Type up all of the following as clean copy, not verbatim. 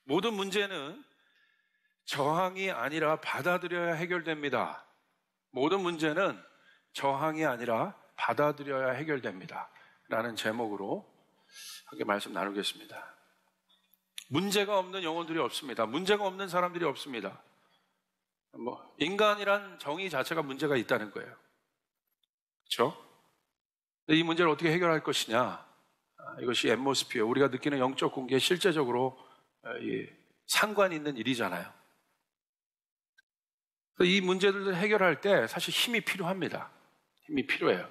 모든 문제는 저항이 아니라 받아들여야 해결됩니다. 모든 문제는 저항이 아니라 받아들여야 해결됩니다. 라는 제목으로 함께 말씀 나누겠습니다. 문제가 없는 영혼들이 없습니다. 문제가 없는 사람들이 없습니다. 인간이란 정의 자체가 문제가 있다는 거예요. 그렇죠? 이 문제를 어떻게 해결할 것이냐? 이것이 앰모스피어, 우리가 느끼는 영적 공기에 실제적으로 상관이 있는 일이잖아요. 이 문제들을 해결할 때 사실 힘이 필요합니다. 힘이 필요해요.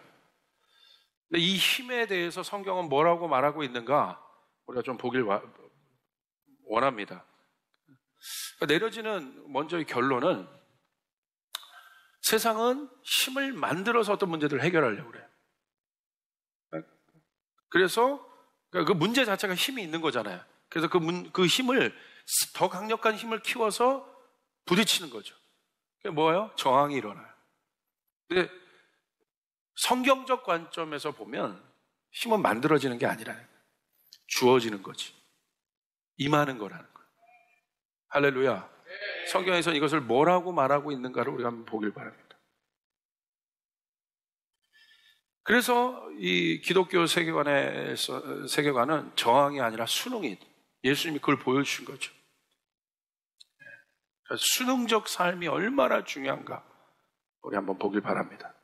근데 이 힘에 대해서 성경은 뭐라고 말하고 있는가 우리가 좀 보길 원합니다. 내려지는 먼저의 결론은 세상은 힘을 만들어서 어떤 문제들을 해결하려고 그래요. 그래서 그 문제 자체가 힘이 있는 거잖아요. 그래서 그 힘을 더 강력한 힘을 키워서 부딪히는 거죠. 그게 뭐예요? 저항이 일어나요. 근데 성경적 관점에서 보면 힘은 만들어지는 게 아니라 주어지는 거지. 임하는 거라는 거예요. 할렐루야. 성경에서 이것을 뭐라고 말하고 있는가를 우리가 한번 보길 바랍니다. 그래서 이 기독교 세계관은 저항이 아니라 순응이, 예수님이 그걸 보여주신 거죠. 순응적 삶이 얼마나 중요한가 우리 한번 보길 바랍니다.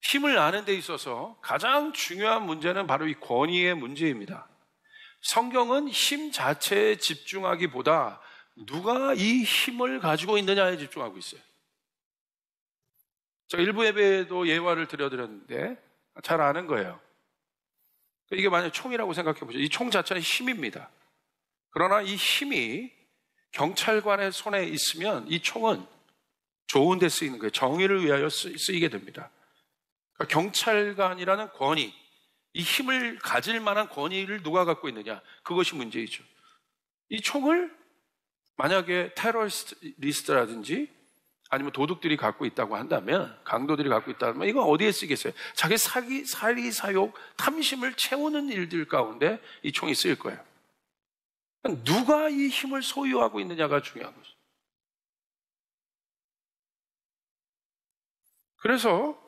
힘을 아는 데 있어서 가장 중요한 문제는 바로 이 권위의 문제입니다. 성경은 힘 자체에 집중하기보다 누가 이 힘을 가지고 있느냐에 집중하고 있어요. 제가 일부 예배에도 예화를 들려드렸는데 잘 아는 거예요. 이게 만약 총이라고 생각해 보죠. 이 총 자체는 힘입니다. 그러나 이 힘이 경찰관의 손에 있으면 이 총은 좋은 데 쓰이는 거예요. 정의를 위하여 쓰이게 됩니다. 그러니까 경찰관이라는 권위, 이 힘을 가질 만한 권위를 누가 갖고 있느냐, 그것이 문제이죠. 이 총을 만약에 테러리스트라든지 아니면 도둑들이 갖고 있다고 한다면, 강도들이 갖고 있다면 이건 어디에 쓰겠어요? 자기 사리, 사욕, 탐심을 채우는 일들 가운데 이 총이 쓰일 거예요. 누가 이 힘을 소유하고 있느냐가 중요한 거죠. 그래서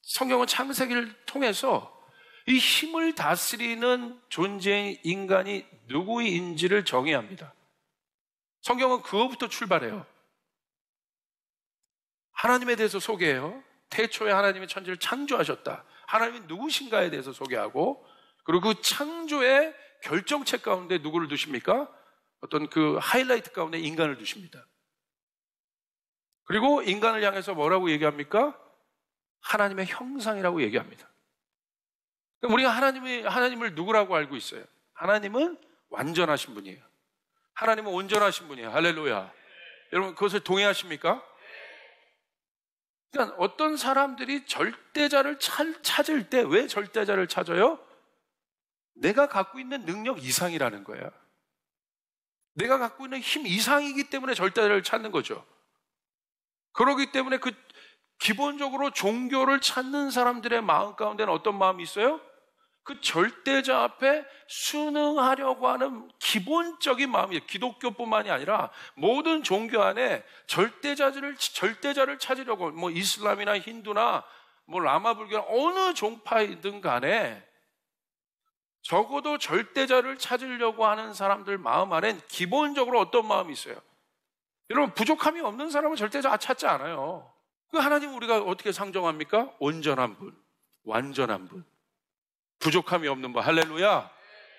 성경은 창세기를 통해서 이 힘을 다스리는 존재인 인간이 누구인지를 정의합니다. 성경은 그거부터 출발해요. 하나님에 대해서 소개해요. 태초에 하나님이 천지를 창조하셨다. 하나님이 누구신가에 대해서 소개하고, 그리고 그 창조의 결정책 가운데 누구를 두십니까? 어떤 그 하이라이트 가운데 인간을 두십니다. 그리고 인간을 향해서 뭐라고 얘기합니까? 하나님의 형상이라고 얘기합니다. 그럼 우리가 하나님을 누구라고 알고 있어요? 하나님은 완전하신 분이에요. 하나님은 온전하신 분이에요. 할렐루야. 여러분 그것을 동의하십니까? 그러니까 어떤 사람들이 절대자를 찾을 때 왜 절대자를 찾아요? 내가 갖고 있는 능력 이상이라는 거야. 내가 갖고 있는 힘 이상이기 때문에 절대자를 찾는 거죠. 그렇기 때문에 기본적으로 종교를 찾는 사람들의 마음 가운데는 어떤 마음이 있어요? 그 절대자 앞에 순응하려고 하는 기본적인 마음이에요. 기독교뿐만이 아니라 모든 종교 안에 절대자를 찾으려고, 이슬람이나 힌두나 라마 불교나 어느 종파이든 간에 적어도 절대자를 찾으려고 하는 사람들 마음 안엔 기본적으로 어떤 마음이 있어요? 여러분 부족함이 없는 사람은 절대자 찾지 않아요. 그 하나님 우리가 어떻게 상정합니까? 온전한 분, 완전한 분, 부족함이 없는 분. 할렐루야.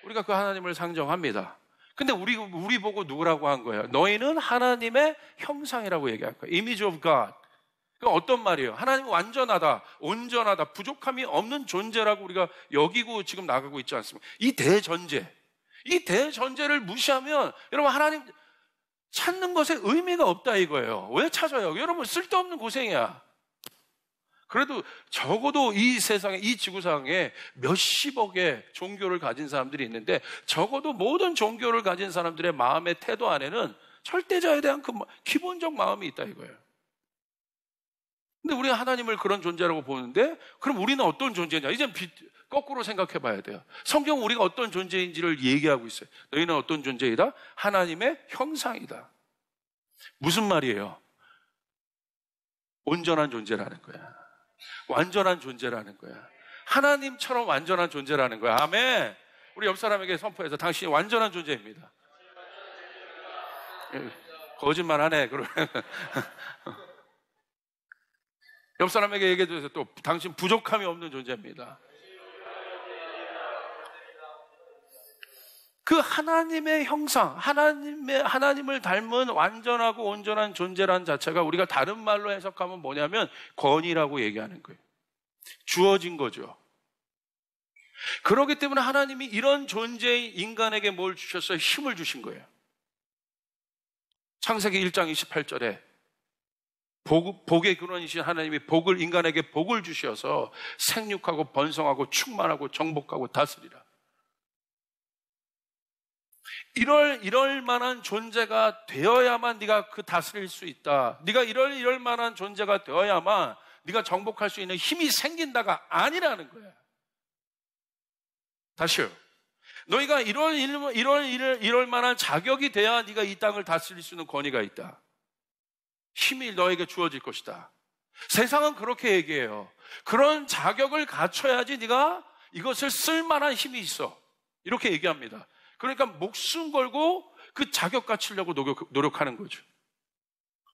우리가 그 하나님을 상정합니다. 근데 우리 보고 누구라고 한 거예요? 너희는 하나님의 형상이라고 얘기할 거예요. Image of God. 그건 어떤 말이에요? 하나님은 완전하다, 온전하다, 부족함이 없는 존재라고 우리가 여기고 지금 나가고 있지 않습니까? 이 대전제를 무시하면 여러분 하나님 찾는 것에 의미가 없다 이거예요. 왜 찾아요? 여러분 쓸데없는 고생이야. 그래도 적어도 이 세상에, 이 지구상에 몇십억의 종교를 가진 사람들이 있는데 적어도 모든 종교를 가진 사람들의 마음의 태도 안에는 절대자에 대한 그 기본적 마음이 있다 이거예요. 근데 우리가 하나님을 그런 존재라고 보는데 그럼 우리는 어떤 존재냐? 이제 거꾸로 생각해 봐야 돼요. 성경은 우리가 어떤 존재인지를 얘기하고 있어요. 너희는 어떤 존재이다? 하나님의 형상이다. 무슨 말이에요? 온전한 존재라는 거야. 완전한 존재라는 거야. 하나님처럼 완전한 존재라는 거야. 아멘. 우리 옆 사람에게 선포해서 당신이 완전한 존재입니다. 거짓말 하네. 옆 사람에게 얘기해줘서 또 당신 부족함이 없는 존재입니다. 그 하나님의 형상, 하나님을 닮은 완전하고 온전한 존재란 자체가 우리가 다른 말로 해석하면 뭐냐면 권위라고 얘기하는 거예요. 주어진 거죠. 그렇기 때문에 하나님이 이런 존재의 인간에게 뭘 주셨어요? 힘을 주신 거예요. 창세기 1장 28절에 복의 근원이신 하나님이 인간에게 복을 주셔서 생육하고 번성하고 충만하고 정복하고 다스리라. 이럴 만한 존재가 되어야만 네가 그 다스릴 수 있다. 네가 이럴 만한 존재가 되어야만 네가 정복할 수 있는 힘이 생긴다가 아니라는 거야. 다시요. 너희가 이럴 만한 자격이 돼야 네가 이 땅을 다스릴 수 있는 권위가 있다. 힘이 너에게 주어질 것이다. 세상은 그렇게 얘기해요. 그런 자격을 갖춰야지 네가 이것을 쓸 만한 힘이 있어. 이렇게 얘기합니다. 그러니까 목숨 걸고 그 자격 갖추려고 노력하는 거죠.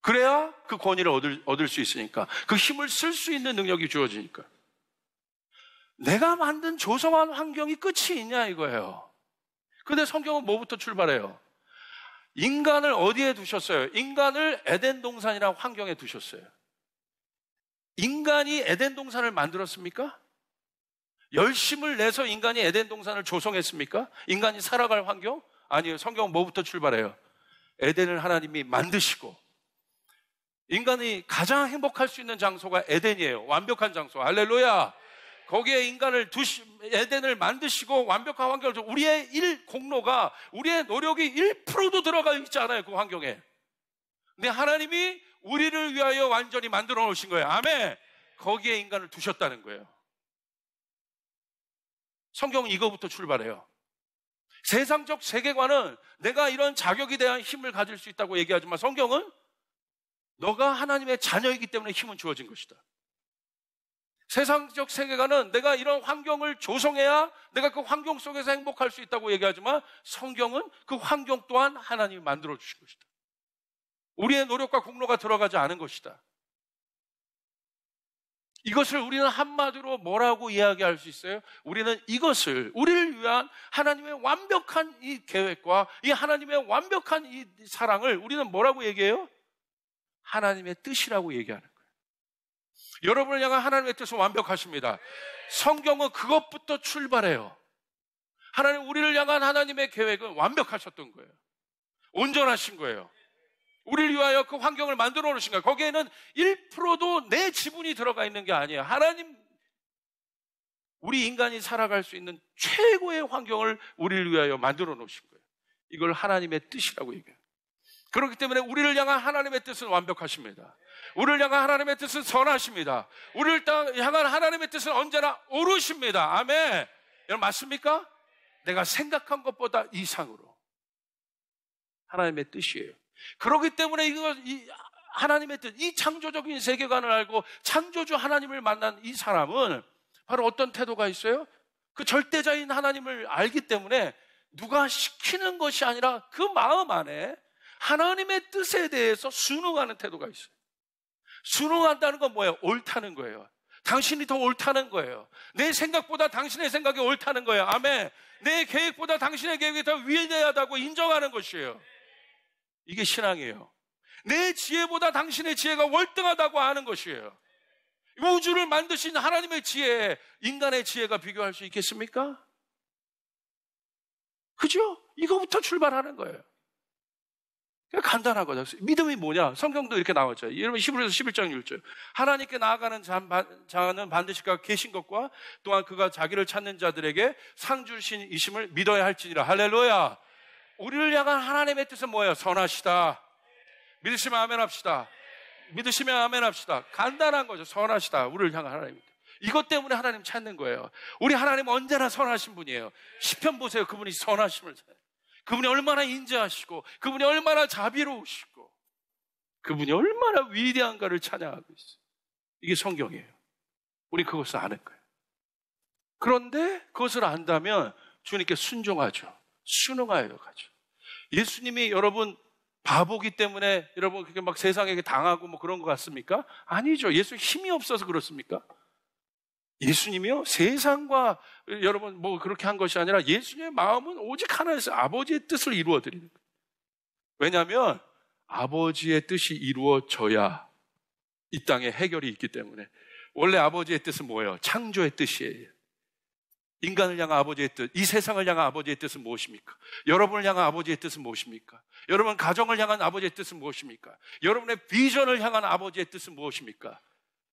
그래야 그 권위를 얻을 수 있으니까, 그 힘을 쓸 수 있는 능력이 주어지니까. 내가 만든 조성한 환경이 끝이 있냐 이거예요. 그런데 성경은 뭐부터 출발해요? 인간을 어디에 두셨어요? 인간을 에덴 동산이라는 환경에 두셨어요. 인간이 에덴 동산을 만들었습니까? 열심을 내서 인간이 에덴 동산을 조성했습니까? 인간이 살아갈 환경? 아니에요. 성경은 뭐부터 출발해요? 에덴을 하나님이 만드시고, 인간이 가장 행복할 수 있는 장소가 에덴이에요. 완벽한 장소. 할렐루야. 거기에 에덴을 만드시고 완벽한 환경을, 우리의 공로가, 우리의 노력이 1%도 들어가 있지 않아요. 그 환경에. 근데 하나님이 우리를 위하여 완전히 만들어 놓으신 거예요. 아멘. 거기에 인간을 두셨다는 거예요. 성경은 이거부터 출발해요. 세상적 세계관은 내가 이런 자격에 대한 힘을 가질 수 있다고 얘기하지만, 성경은 너가 하나님의 자녀이기 때문에 힘은 주어진 것이다. 세상적 세계관은 내가 이런 환경을 조성해야 내가 그 환경 속에서 행복할 수 있다고 얘기하지만, 성경은 그 환경 또한 하나님이 만들어 주신 것이다. 우리의 노력과 공로가 들어가지 않은 것이다. 이것을 우리는 한마디로 뭐라고 이야기할 수 있어요? 우리는 이것을, 우리를 위한 하나님의 완벽한 이 계획과 이 하나님의 완벽한 이 사랑을 우리는 뭐라고 얘기해요? 하나님의 뜻이라고 얘기하는 거예요. 여러분을 향한 하나님의 뜻은 완벽하십니다. 성경은 그것부터 출발해요. 하나님, 우리를 향한 하나님의 계획은 완벽하셨던 거예요. 온전하신 거예요. 우리를 위하여 그 환경을 만들어 놓으신 거예요. 거기에는 1%도 내 지분이 들어가 있는 게 아니에요. 하나님, 우리 인간이 살아갈 수 있는 최고의 환경을 우리를 위하여 만들어 놓으신 거예요. 이걸 하나님의 뜻이라고 얘기해요. 그렇기 때문에 우리를 향한 하나님의 뜻은 완벽하십니다. 우리를 향한 하나님의 뜻은 선하십니다. 우리를 향한 하나님의 뜻은 언제나 옳으십니다. 아멘. 여러분, 맞습니까? 내가 생각한 것보다 이상으로 하나님의 뜻이에요. 그렇기 때문에 이 하나님의 뜻, 이 창조적인 세계관을 알고 창조주 하나님을 만난 이 사람은 바로 어떤 태도가 있어요? 그 절대자인 하나님을 알기 때문에 누가 시키는 것이 아니라 그 마음 안에 하나님의 뜻에 대해서 순응하는 태도가 있어요. 순응한다는 건 뭐예요? 옳다는 거예요. 당신이 더 옳다는 거예요. 내 생각보다 당신의 생각이 옳다는 거예요. 아멘. 내 계획보다 당신의 계획이 더 위대하다고 인정하는 것이에요. 이게 신앙이에요. 내 지혜보다 당신의 지혜가 월등하다고 하는 것이에요. 우주를 만드신 하나님의 지혜에 인간의 지혜가 비교할 수 있겠습니까? 그죠? 이거부터 출발하는 거예요. 간단하거든요. 믿음이 뭐냐? 성경도 이렇게 나왔죠. 여러분, 히브리서 11장 1절. 하나님께 나아가는 자는 반드시 그가 계신 것과 또한 그가 자기를 찾는 자들에게 상 주신 이심을 믿어야 할지니라. 할렐루야. 우리를 향한 하나님의 뜻은 뭐예요? 선하시다. 믿으시면 아멘 합시다. 믿으시면 아멘 합시다. 간단한 거죠. 선하시다. 우리를 향한 하나님의 뜻. 이것 때문에 하나님 찾는 거예요. 우리 하나님 언제나 선하신 분이에요. 시편 보세요. 그분이 선하심을, 그분이 얼마나 인자하시고, 그분이 얼마나 자비로우시고, 그분이 얼마나 위대한가를 찬양하고 있어요. 이게 성경이에요. 우리 그것을 아는 거예요. 그런데 그것을 안다면 주님께 순종하죠. 순응하여 가죠. 예수님이 여러분 바보기 때문에 여러분 그렇게 막 세상에게 당하고 뭐 그런 것 같습니까? 아니죠. 예수 힘이 없어서 그렇습니까? 예수님이요, 세상과 여러분 뭐 그렇게 한 것이 아니라 예수님의 마음은 오직 하나에서 아버지의 뜻을 이루어 드리는 거예요. 왜냐하면 아버지의 뜻이 이루어져야 이 땅에 해결이 있기 때문에. 원래 아버지의 뜻은 뭐예요? 창조의 뜻이에요. 인간을 향한 아버지의 뜻, 이 세상을 향한 아버지의 뜻은 무엇입니까? 여러분을 향한 아버지의 뜻은 무엇입니까? 여러분 가정을 향한 아버지의 뜻은 무엇입니까? 여러분의 비전을 향한 아버지의 뜻은 무엇입니까?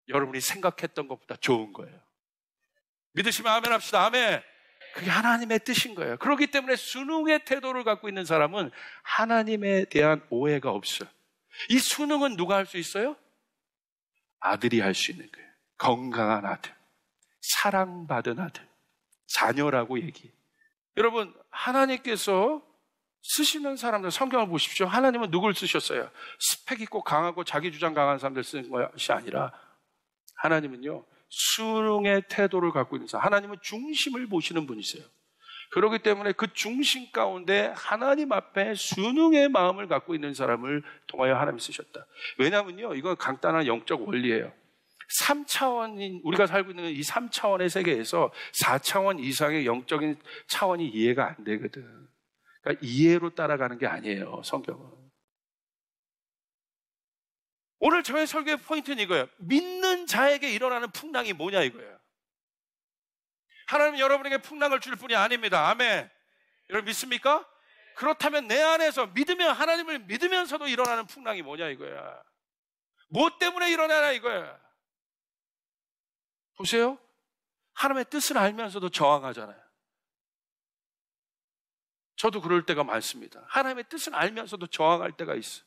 여러분이 생각했던 것보다 좋은 거예요. 믿으시면 아멘 합시다. 아멘. 그게 하나님의 뜻인 거예요. 그렇기 때문에 순응의 태도를 갖고 있는 사람은 하나님에 대한 오해가 없어요. 이 순응은 누가 할 수 있어요? 아들이 할 수 있는 거예요. 건강한 아들, 사랑받은 아들, 자녀라고 얘기해요. 여러분, 하나님께서 쓰시는 사람들 성경을 보십시오. 하나님은 누굴 쓰셨어요? 스펙 있고 강하고 자기 주장 강한 사람들 쓰는 것이 아니라 하나님은요, 순응의 태도를 갖고 있는 사람, 하나님은 중심을 보시는 분이세요. 그렇기 때문에 그 중심 가운데 하나님 앞에 순응의 마음을 갖고 있는 사람을 통하여 하나님이 쓰셨다. 왜냐하면요, 이건 간단한 영적 원리예요. 3차원인, 우리가 살고 있는 이 3차원의 세계에서 4차원 이상의 영적인 차원이 이해가 안 되거든. 그러니까 이해로 따라가는 게 아니에요, 성경은. 오늘 저의 설교의 포인트는 이거예요. 믿는 자에게 일어나는 풍랑이 뭐냐 이거예요. 하나님은 여러분에게 풍랑을 줄 뿐이 아닙니다. 아멘. 여러분 믿습니까? 그렇다면 내 안에서 믿으면, 하나님을 믿으면서도 일어나는 풍랑이 뭐냐 이거야. 뭐 때문에 일어나냐 이거야. 보세요. 하나님의 뜻을 알면서도 저항하잖아요. 저도 그럴 때가 많습니다. 하나님의 뜻을 알면서도 저항할 때가 있어.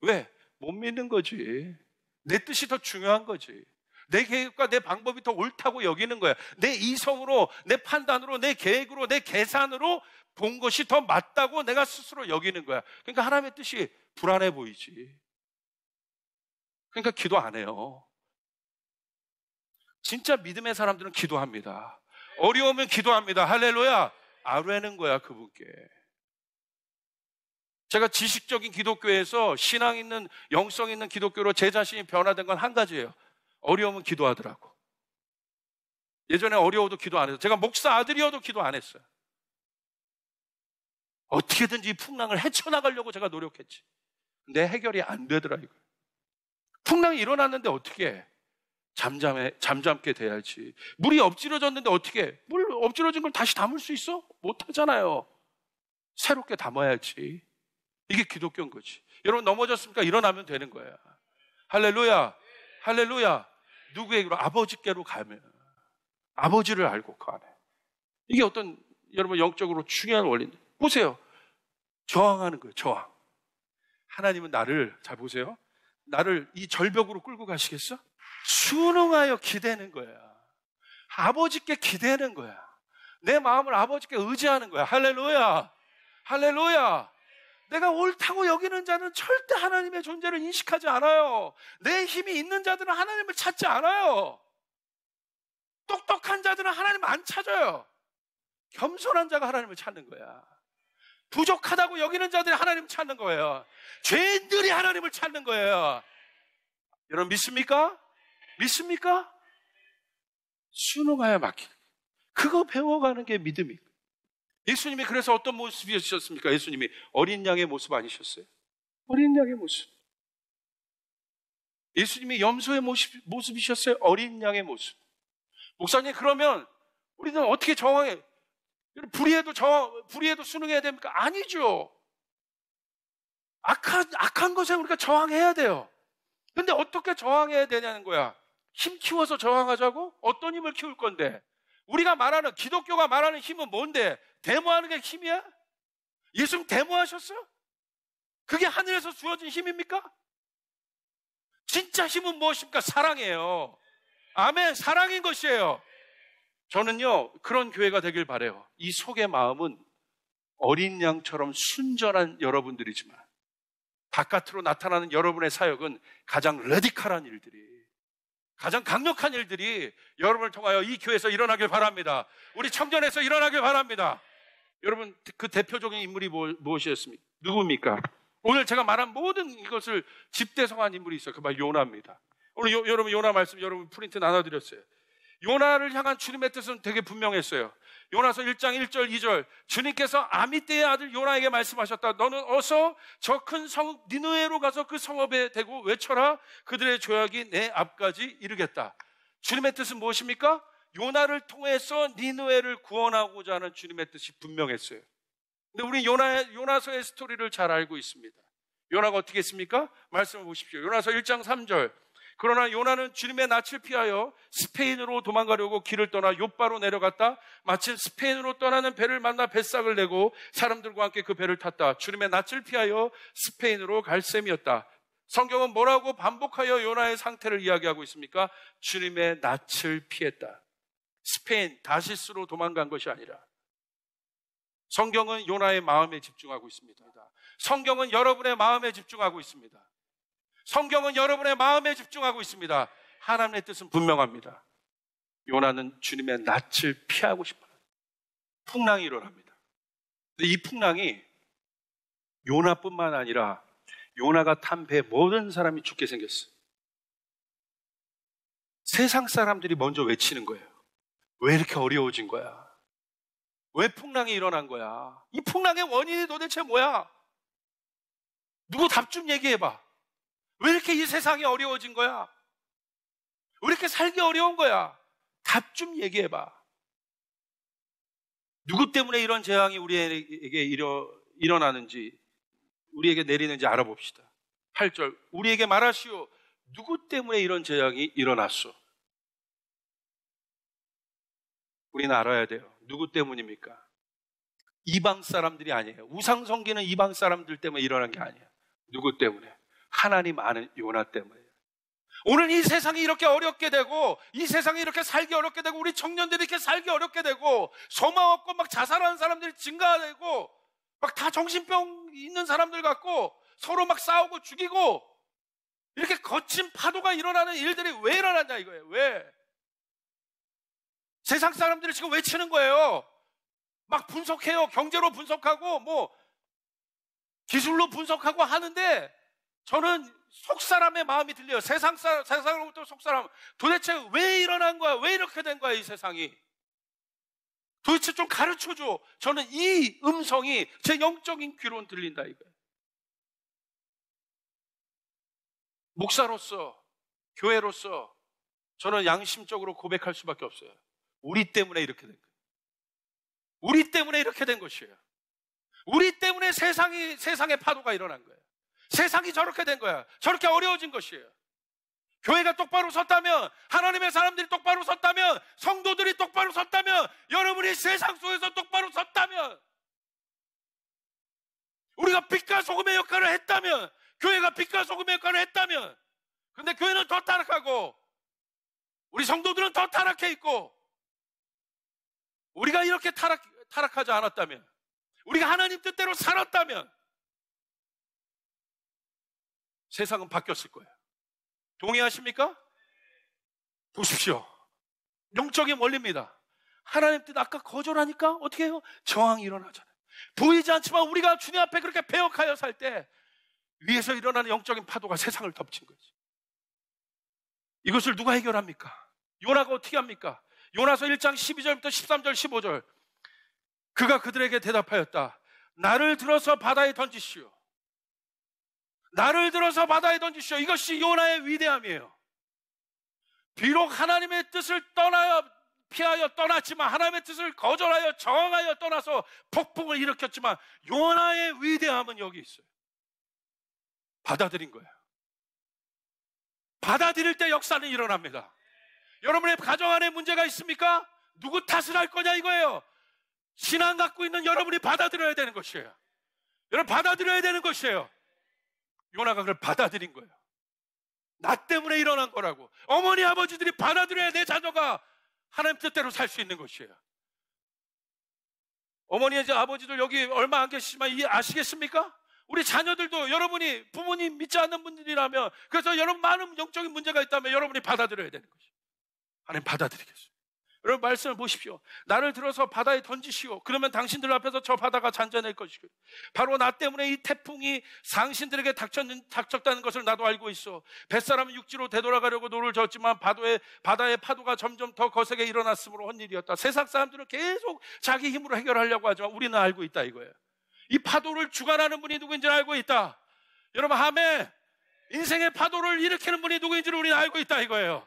왜? 못 믿는 거지. 내 뜻이 더 중요한 거지. 내 계획과 내 방법이 더 옳다고 여기는 거야. 내 이성으로, 내 판단으로, 내 계획으로, 내 계산으로 본 것이 더 맞다고 내가 스스로 여기는 거야. 그러니까 하나님의 뜻이 불안해 보이지. 그러니까 기도 안 해요. 진짜 믿음의 사람들은 기도합니다. 어려우면 기도합니다. 할렐루야. 아뢰는 거야, 그분께. 제가 지식적인 기독교에서 신앙 있는, 영성 있는 기독교로 제 자신이 변화된 건 한 가지예요. 어려우면 기도하더라고. 예전에 어려워도 기도 안 했어요. 제가 목사 아들이어도 기도 안 했어요. 어떻게든지 이 풍랑을 헤쳐나가려고 제가 노력했지. 근데 해결이 안 되더라, 이거. 풍랑이 일어났는데 어떻게 해? 잠잠게 돼야지. 물이 엎질러졌는데 어떻게 해? 물 엎질러진 걸 다시 담을 수 있어? 못 하잖아요. 새롭게 담아야지. 이게 기독교인 거지. 여러분 넘어졌습니까? 일어나면 되는 거야. 할렐루야. 할렐루야. 누구에게로? 아버지께로 가면. 아버지를 알고 그 안에. 이게 어떤 여러분 영적으로 중요한 원리인데. 보세요. 저항하는 거예요. 저항. 하나님은 나를, 잘 보세요. 나를 이 절벽으로 끌고 가시겠어? 순응하여 기대는 거야. 아버지께 기대는 거야. 내 마음을 아버지께 의지하는 거야. 할렐루야. 할렐루야. 내가 옳다고 여기는 자는 절대 하나님의 존재를 인식하지 않아요. 내 힘이 있는 자들은 하나님을 찾지 않아요. 똑똑한 자들은 하나님 안 찾아요. 겸손한 자가 하나님을 찾는 거야. 부족하다고 여기는 자들이 하나님을 찾는 거예요. 죄인들이 하나님을 찾는 거예요. 여러분 믿습니까? 믿습니까? 순응하여 맡기는, 그거 배워가는 게 믿음이에요. 예수님이 그래서 어떤 모습이셨습니까? 예수님이 어린 양의 모습 아니셨어요? 어린 양의 모습. 예수님이 염소의 모습이셨어요? 어린 양의 모습. 목사님, 그러면 우리는 어떻게 저항해? 불의에도 순응해야 됩니까? 아니죠. 악한 것에 우리가 저항해야 돼요. 근데 어떻게 저항해야 되냐는 거야. 힘 키워서 저항하자고? 어떤 힘을 키울 건데? 우리가 말하는, 기독교가 말하는 힘은 뭔데? 데모하는 게 힘이야? 예수님 데모하셨어요? 그게 하늘에서 주어진 힘입니까? 진짜 힘은 무엇입니까? 사랑이에요. 아멘. 사랑인 것이에요. 저는요, 그런 교회가 되길 바라요. 이 속의 마음은 어린 양처럼 순전한 여러분들이지만 바깥으로 나타나는 여러분의 사역은 가장 레디컬한 일들이, 가장 강력한 일들이 여러분을 통하여 이 교회에서 일어나길 바랍니다. 우리 청년에서 일어나길 바랍니다. 여러분, 그 대표적인 인물이 무엇이었습니까? 누굽니까? 오늘 제가 말한 모든 이것을 집대성한 인물이 있어요. 그 말 요나입니다. 오늘 여러분 요나 말씀 여러분 프린트 나눠드렸어요. 요나를 향한 주님의 뜻은 되게 분명했어요. 요나서 1장 1절 2절 주님께서 아미떼의 아들 요나에게 말씀하셨다. 너는 어서 저 큰 성 니느웨로 가서 그 성읍에 대고 외쳐라. 그들의 조약이 내 앞까지 이르겠다. 주님의 뜻은 무엇입니까? 요나를 통해서 니느웨를 구원하고자 하는 주님의 뜻이 분명했어요. 근데 우리 요나서의 스토리를 잘 알고 있습니다. 요나가 어떻게 했습니까? 말씀을 보십시오. 요나서 1장 3절 그러나 요나는 주님의 낯을 피하여 스페인으로 도망가려고 길을 떠나 욥바로 내려갔다. 마침 스페인으로 떠나는 배를 만나 뱃삭을 내고 사람들과 함께 그 배를 탔다. 주님의 낯을 피하여 스페인으로 갈 셈이었다. 성경은 뭐라고 반복하여 요나의 상태를 이야기하고 있습니까? 주님의 낯을 피했다. 스페인, 다시스로 도망간 것이 아니라 성경은 요나의 마음에 집중하고 있습니다. 성경은 여러분의 마음에 집중하고 있습니다. 성경은 여러분의 마음에 집중하고 있습니다. 하나님의 뜻은 분명합니다. 요나는 주님의 낯을 피하고 싶어요. 풍랑이 일어납니다. 근데 이 풍랑이 요나뿐만 아니라 요나가 탄 배 모든 사람이 죽게 생겼어요. 세상 사람들이 먼저 외치는 거예요. 왜 이렇게 어려워진 거야? 왜 풍랑이 일어난 거야? 이 풍랑의 원인이 도대체 뭐야? 누구 답 좀 얘기해봐. 왜 이렇게 이 세상이 어려워진 거야? 왜 이렇게 살기 어려운 거야? 답 좀 얘기해봐. 누구 때문에 이런 재앙이 우리에게 일어나는지, 우리에게 내리는지 알아봅시다. 8절, 우리에게 말하시오. 누구 때문에 이런 재앙이 일어났소? 우리는 알아야 돼요. 누구 때문입니까? 이방 사람들이 아니에요. 우상 섬기는 이방 사람들 때문에 일어난 게 아니에요. 누구 때문에? 하나님 아는 요나 때문에. 오늘 이 세상이 이렇게 어렵게 되고, 이 세상이 이렇게 살기 어렵게 되고, 우리 청년들이 이렇게 살기 어렵게 되고, 소망 없고 막 자살하는 사람들이 증가되고, 막 다 정신병 있는 사람들 같고, 서로 막 싸우고 죽이고, 이렇게 거친 파도가 일어나는 일들이 왜 일어났냐 이거예요. 왜? 세상 사람들이 지금 외치는 거예요. 막 분석해요. 경제로 분석하고 뭐 기술로 분석하고 하는데 저는 속사람의 마음이 들려요. 세상으로부터 속사람. 도대체 왜 일어난 거야? 왜 이렇게 된 거야 이 세상이? 도대체 좀 가르쳐줘. 저는 이 음성이 제 영적인 귀로는 들린다 이거예요. 목사로서, 교회로서 저는 양심적으로 고백할 수밖에 없어요. 우리 때문에 이렇게 된 거예요. 우리 때문에 이렇게 된 것이에요. 우리 때문에 세상의 파도가 일어난 거예요. 세상이 저렇게 된 거야. 저렇게 어려워진 것이에요. 교회가 똑바로 섰다면, 하나님의 사람들이 똑바로 섰다면, 성도들이 똑바로 섰다면, 여러분이 세상 속에서 똑바로 섰다면, 우리가 빛과 소금의 역할을 했다면, 교회가 빛과 소금의 역할을 했다면, 근데 교회는 더 타락하고 우리 성도들은 더 타락해 있고, 우리가 이렇게 타락하지 않았다면, 우리가 하나님 뜻대로 살았다면 세상은 바뀌었을 거예요. 동의하십니까? 보십시오. 영적인 원리입니다. 하나님 뜻 아까 거절하니까 어떻게 해요? 저항이 일어나잖아요. 보이지 않지만 우리가 주님 앞에 그렇게 배역하여 살 때 위에서 일어나는 영적인 파도가 세상을 덮친 거지. 이것을 누가 해결합니까? 요나가 어떻게 합니까? 요나서 1장 12절부터 13절 15절 그가 그들에게 대답하였다. 나를 들어서 바다에 던지시오. 나를 들어서 바다에 던지시오. 이것이 요나의 위대함이에요. 비록 하나님의 뜻을 피하여 떠났지만, 하나님의 뜻을 거절하여 저항하여 떠나서 폭풍을 일으켰지만, 요나의 위대함은 여기 있어요. 받아들인 거예요. 받아들일 때 역사는 일어납니다. 여러분의 가정 안에 문제가 있습니까? 누구 탓을 할 거냐 이거예요. 신앙 갖고 있는 여러분이 받아들여야 되는 것이에요. 여러분 받아들여야 되는 것이에요. 요나가 그걸 받아들인 거예요. 나 때문에 일어난 거라고. 어머니 아버지들이 받아들여야 내 자녀가 하나님 뜻대로 살 수 있는 것이에요. 어머니 아버지들 여기 얼마 안 계시지만 아시겠습니까? 우리 자녀들도 여러분이 부모님 믿지 않는 분들이라면, 그래서 여러분 많은 영적인 문제가 있다면 여러분이 받아들여야 되는 것이에요. 하나님 받아들이겠어요. 여러분 말씀을 보십시오. 나를 들어서 바다에 던지시오. 그러면 당신들 앞에서 저 바다가 잔잔할 것이고, 바로 나 때문에 이 태풍이 당신들에게 닥쳤다는 것을 나도 알고 있어. 뱃사람은 육지로 되돌아가려고 노를 졌지만 바다의 파도가 점점 더 거세게 일어났으므로 한 일이었다. 세상 사람들은 계속 자기 힘으로 해결하려고 하지만 우리는 알고 있다 이거예요. 이 파도를 주관하는 분이 누구인지를 알고 있다. 여러분 아멘. 인생의 파도를 일으키는 분이 누구인지를 우리는 알고 있다 이거예요.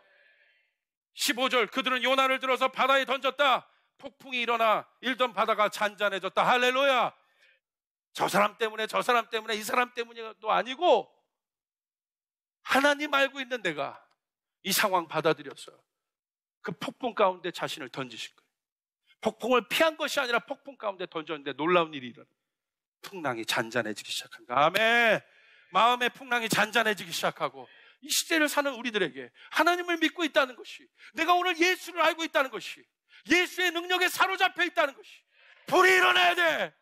15절, 그들은 요나를 들어서 바다에 던졌다. 폭풍이 일어나 일던 바다가 잔잔해졌다. 할렐루야. 저 사람 때문에 이 사람 때문에도 아니고 하나님 알고 있는 내가 이 상황 받아들였어요. 그 폭풍 가운데 자신을 던지신 거예요. 폭풍을 피한 것이 아니라 폭풍 가운데 던졌는데 놀라운 일이 일어나. 풍랑이 잔잔해지기 시작합니다. 아멘. 마음의 풍랑이 잔잔해지기 시작하고, 이 시대를 사는 우리들에게 하나님을 믿고 있다는 것이, 내가 오늘 예수를 알고 있다는 것이, 예수의 능력에 사로잡혀 있다는 것이, 불이 일어나야 돼.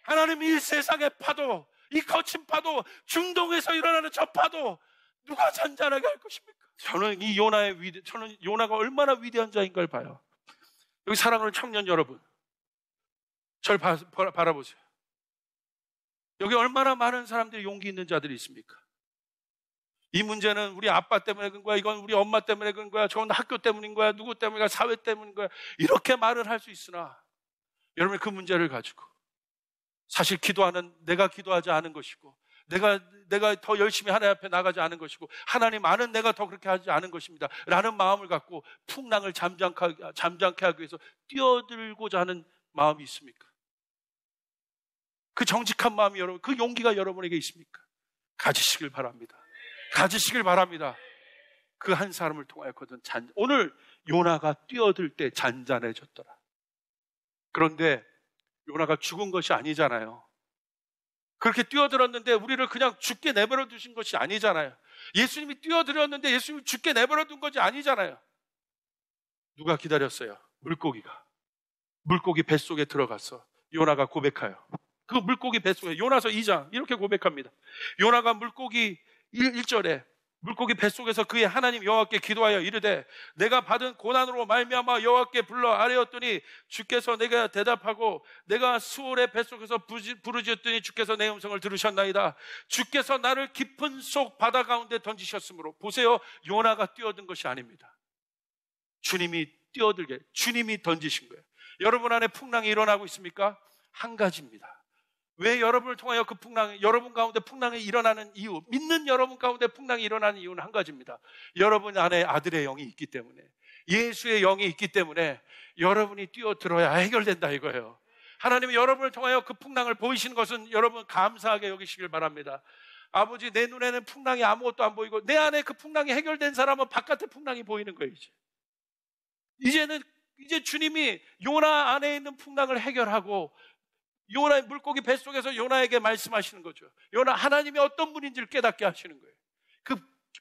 하나님, 이 세상의 파도, 이 거친 파도, 중동에서 일어나는 저 파도 누가 잔잔하게 할 것입니까? 저는 요나가 얼마나 위대한 자인 걸 봐요. 여기 사랑하는 청년 여러분, 절 바라보세요. 여기 얼마나 많은 사람들이 용기 있는 자들이 있습니까? 이 문제는 우리 아빠 때문에 그런 거야, 이건 우리 엄마 때문에 그런 거야, 저건 학교 때문인 거야, 누구 때문인가, 사회 때문인 거야, 이렇게 말을 할 수 있으나 여러분이 그 문제를 가지고 사실 기도하는 내가 기도하지 않은 것이고, 내가 더 열심히 하나님 앞에 나가지 않은 것이고, 하나님 아는 내가 더 그렇게 하지 않은 것입니다 라는 마음을 갖고 풍랑을 잠잠케 하기 위해서 뛰어들고자 하는 마음이 있습니까? 그 정직한 마음이 그 용기가 여러분에게 있습니까? 가지시길 바랍니다. 가지시길 바랍니다. 그 한 사람을 통하였거든. 오늘 요나가 뛰어들 때 잔잔해졌더라. 그런데 요나가 죽은 것이 아니잖아요. 그렇게 뛰어들었는데 우리를 그냥 죽게 내버려 두신 것이 아니잖아요. 예수님이 뛰어들었는데 예수님이 죽게 내버려 둔 것이 아니잖아요. 누가 기다렸어요? 물고기 뱃속에 들어가서 요나가 고백해요. 그 물고기 뱃속에, 요나서 2장 이렇게 고백합니다. 요나가 물고기 1절에 물고기 뱃속에서 그의 하나님 여호와께 기도하여 이르되 내가 받은 고난으로 말미암아 여호와께 불러 아뢰었더니 주께서 내가 대답하고 내가 수월의 뱃속에서 부르짖었더니 주께서 내 음성을 들으셨나이다. 주께서 나를 깊은 속 바다 가운데 던지셨으므로. 보세요, 요나가 뛰어든 것이 아닙니다. 주님이 주님이 던지신 거예요. 여러분 안에 풍랑이 일어나고 있습니까? 한 가지입니다. 왜 여러분을 통하여 그 풍랑이, 여러분 가운데 풍랑이 일어나는 이유, 믿는 여러분 가운데 풍랑이 일어나는 이유는 한 가지입니다. 여러분 안에 아들의 영이 있기 때문에, 예수의 영이 있기 때문에 여러분이 뛰어들어야 해결된다 이거예요. 하나님이 여러분을 통하여 그 풍랑을 보이시는 것은 여러분 감사하게 여기시길 바랍니다. 아버지, 내 눈에는 풍랑이 아무것도 안 보이고 내 안에 그 풍랑이 해결된 사람은 바깥에 풍랑이 보이는 거예요. 이제 주님이 요나 안에 있는 풍랑을 해결하고 요나의 물고기 뱃속에서 요나에게 말씀하시는 거죠. 요나, 하나님이 어떤 분인지를 깨닫게 하시는 거예요. 그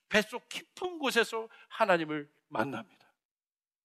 뱃속 깊은 곳에서 하나님을 만납니다.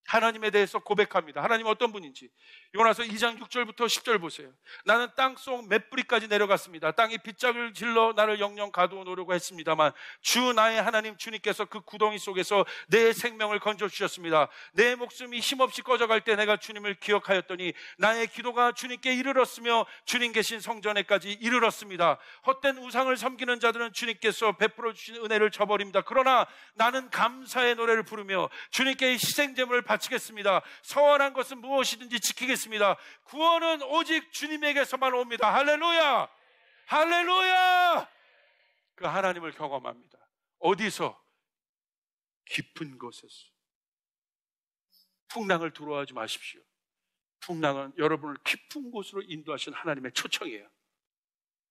하나님에 대해서 고백합니다. 하나님 어떤 분인지. 요나서 2장 6절부터 10절 보세요. 나는 땅속 몇 뿌리까지 내려갔습니다. 땅이 빗짝을 질러 나를 영영 가두어놓으려고 했습니다만 주 나의 하나님 주님께서 그 구덩이 속에서 내 생명을 건져주셨습니다. 내 목숨이 힘없이 꺼져갈 때 내가 주님을 기억하였더니 나의 기도가 주님께 이르렀으며 주님 계신 성전에까지 이르렀습니다. 헛된 우상을 섬기는 자들은 주님께서 베풀어 주신 은혜를 저버립니다. 그러나 나는 감사의 노래를 부르며 주님께 희생제물을 바치겠습니다. 서원한 것은 무엇이든지 지키겠습니다. 구원은 오직 주님에게서만 옵니다. 할렐루야! 할렐루야! 그 하나님을 경험합니다. 어디서? 깊은 곳에서. 풍랑을 두려워하지 마십시오. 풍랑은 여러분을 깊은 곳으로 인도하신 하나님의 초청이에요.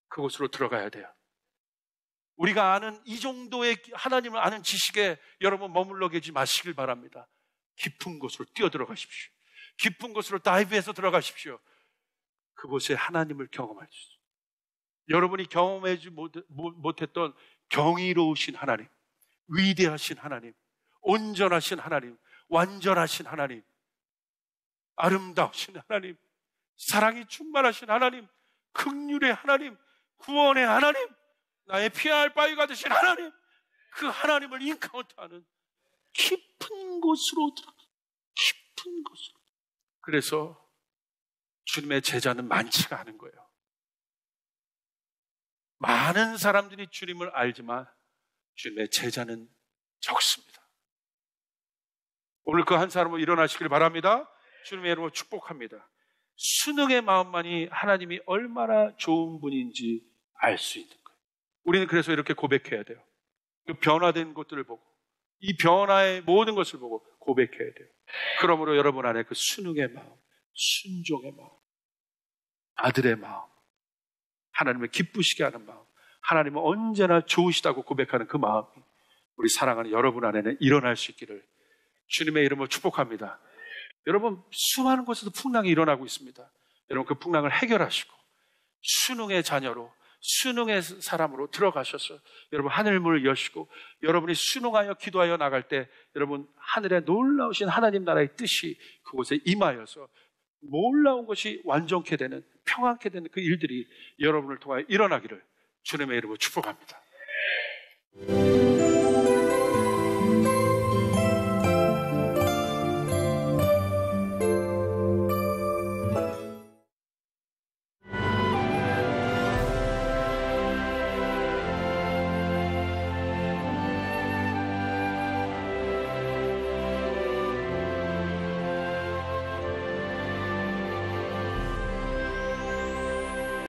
그곳으로 들어가야 돼요. 우리가 아는 이 정도의 하나님을 아는 지식에 여러분 머물러 계지 마시길 바랍니다. 깊은 곳으로 뛰어들어가십시오. 깊은 곳으로 다이브해서 들어가십시오. 그곳에 하나님을 경험할 수 있어요. 여러분이 경험하지 못했던 경이로우신 하나님, 위대하신 하나님, 온전하신 하나님, 완전하신 하나님, 아름다우신 하나님, 사랑이 충만하신 하나님, 긍휼의 하나님, 구원의 하나님, 나의 피할 바위가 되신 하나님, 그 하나님을 인카운트하는 깊은 곳으로 들어가. 깊은 곳으로. 그래서 주님의 제자는 많지가 않은 거예요. 많은 사람들이 주님을 알지만 주님의 제자는 적습니다. 오늘 그 한 사람으로 일어나시길 바랍니다. 주님의 이름으로 축복합니다. 순응의 마음만이 하나님이 얼마나 좋은 분인지 알 수 있는 거예요. 우리는 그래서 이렇게 고백해야 돼요. 그 변화된 것들을 보고, 이 변화의 모든 것을 보고 고백해야 돼요. 그러므로 여러분 안에 그 순응의 마음, 순종의 마음, 아들의 마음, 하나님을 기쁘시게 하는 마음, 하나님은 언제나 좋으시다고 고백하는 그 마음이 우리 사랑하는 여러분 안에는 일어날 수 있기를 주님의 이름으로 축복합니다. 여러분, 수많은 곳에서 풍랑이 일어나고 있습니다. 여러분, 그 풍랑을 해결하시고 순응의 자녀로, 순응의 사람으로 들어가셔서 여러분 하늘문을 여시고 여러분이 순응하여 기도하여 나갈 때 여러분 하늘에 놀라우신 하나님 나라의 뜻이 그곳에 임하여서 놀라운 것이 완전케 되는, 평안케 되는 그 일들이 여러분을 통하여 일어나기를 주님의 이름으로 축복합니다.